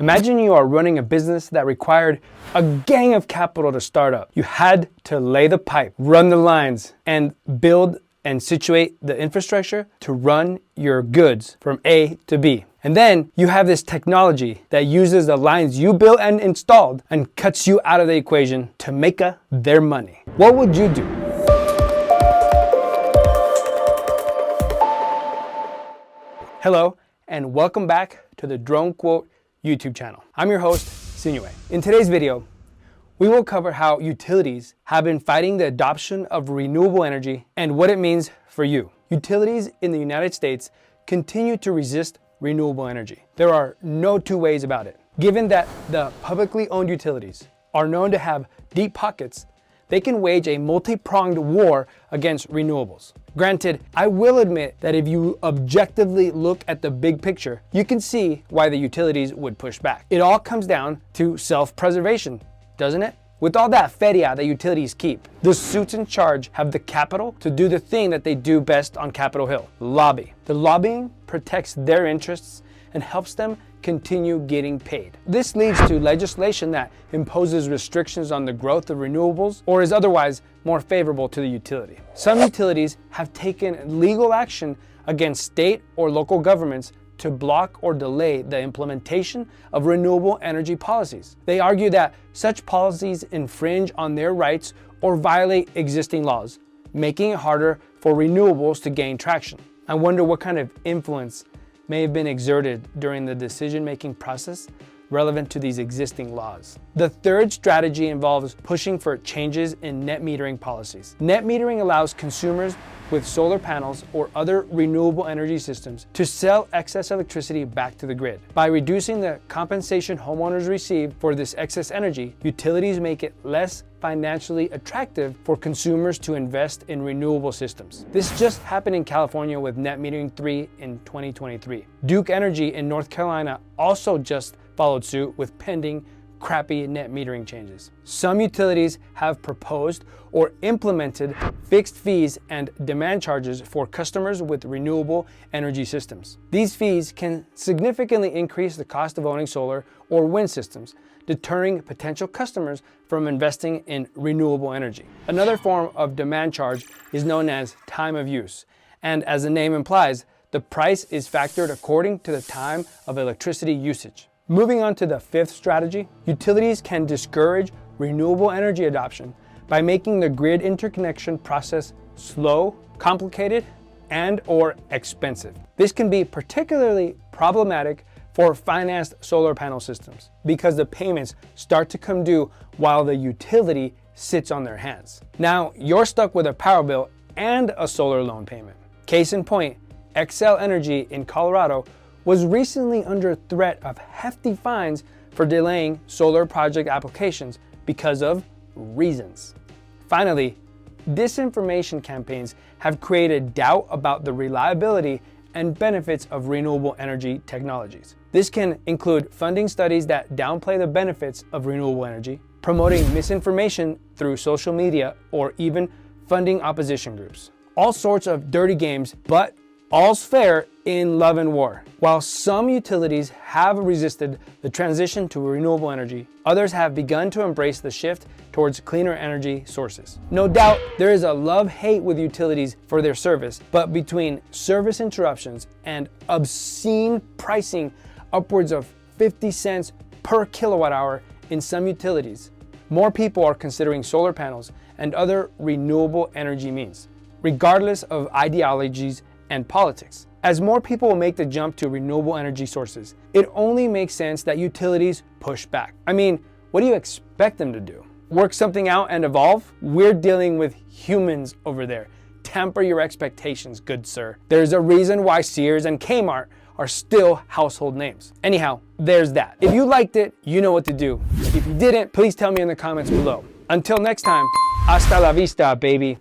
Imagine you are running a business that required a gang of capital to start up. You had to lay the pipe, run the lines, and build and situate the infrastructure to run your goods from A to B. And then you have this technology that uses the lines you built and installed and cuts you out of the equation to make their money. What would you do? Hello, and welcome back to the Drone Quote YouTube channel. I'm your host, Sinue. In today's video, we will cover how utilities have been fighting the adoption of renewable energy and what it means for you. Utilities in the United States continue to resist renewable energy. There are no two ways about it. Given that the publicly owned utilities are known to have deep pockets, they can wage a multi-pronged war against renewables. Granted, I will admit that if you objectively look at the big picture, you can see why the utilities would push back. It all comes down to self-preservation, doesn't it? With all that feria that utilities keep, the suits in charge have the capital to do the thing that they do best on Capitol Hill, lobby. The lobbying protects their interests and helps them continue getting paid. This leads to legislation that imposes restrictions on the growth of renewables or is otherwise more favorable to the utility. Some utilities have taken legal action against state or local governments to block or delay the implementation of renewable energy policies. They argue that such policies infringe on their rights or violate existing laws, making it harder for renewables to gain traction. I wonder what kind of influence may have been exerted during the decision-making process relevant to these existing laws. The third strategy involves pushing for changes in net metering policies. Net metering allows consumers with solar panels or other renewable energy systems to sell excess electricity back to the grid. By reducing the compensation homeowners receive for this excess energy, utilities make it less financially attractive for consumers to invest in renewable systems. This just happened in California with Net Metering 3 in 2023. Duke Energy in North Carolina also just followed suit with pending crappy net metering changes. Some utilities have proposed or implemented fixed fees and demand charges for customers with renewable energy systems. These fees can significantly increase the cost of owning solar or wind systems, deterring potential customers from investing in renewable energy. Another form of demand charge is known as time of use, and as the name implies, the price is factored according to the time of electricity usage. Moving on to the fifth strategy, utilities can discourage renewable energy adoption by making the grid interconnection process slow, complicated, and/or expensive. This can be particularly problematic for financed solar panel systems because the payments start to come due while the utility sits on their hands. Now, you're stuck with a power bill and a solar loan payment. Case in point, Xcel Energy in Colorado was recently under threat of hefty fines for delaying solar project applications because of reasons. Finally, disinformation campaigns have created doubt about the reliability and benefits of renewable energy technologies. This can include funding studies that downplay the benefits of renewable energy, promoting misinformation through social media, or even funding opposition groups. All sorts of dirty games, but all's fair in love and war. While some utilities have resisted the transition to renewable energy, others have begun to embrace the shift towards cleaner energy sources. No doubt, there is a love-hate with utilities for their service, but between service interruptions and obscene pricing upwards of 50 cents per kilowatt hour in some utilities, more people are considering solar panels and other renewable energy means, regardless of ideologies and politics. As more people will make the jump to renewable energy sources, it only makes sense that utilities push back. I mean, what do you expect them to do? Work something out and evolve? We're dealing with humans over there. Temper your expectations, good sir. There's a reason why Sears and Kmart are still household names. Anyhow, there's that. If you liked it, you know what to do. If you didn't, please tell me in the comments below. Until next time, hasta la vista, baby.